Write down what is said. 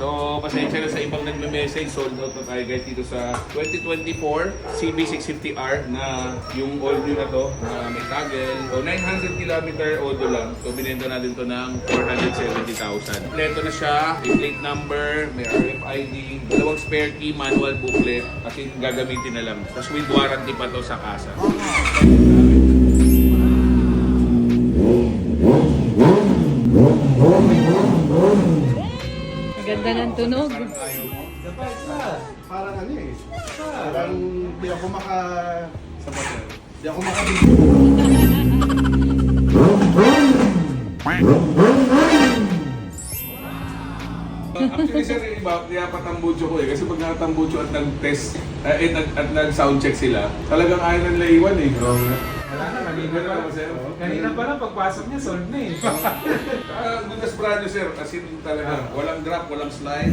So, pasensya na sa ibang nagme-message, sold out na tayo guys dito sa 2024 CB650R na yung all new na to, na may toggle. So, 900 kilometer odo lang. So, binenta natin to ng 470,000. Kompleto na siya, may plate number, may RFID, dalawang spare key, manual booklet, kasi gagamitin na lang. Tapos with warranty pa to sa kasa. Ganda ng tunog. Parang ano eh. Parang di ako Actually sir, yung iba, kaya patambucho ko eh. Kasi pag nakatambucho at nag-test, at nag-soundcheck sila, talagang ayaw nila iwan eh. Wala na, kanina pa lang pagpasok niya, solve na eh. Good as brand sir, as in talaga, walang drop, walang slide.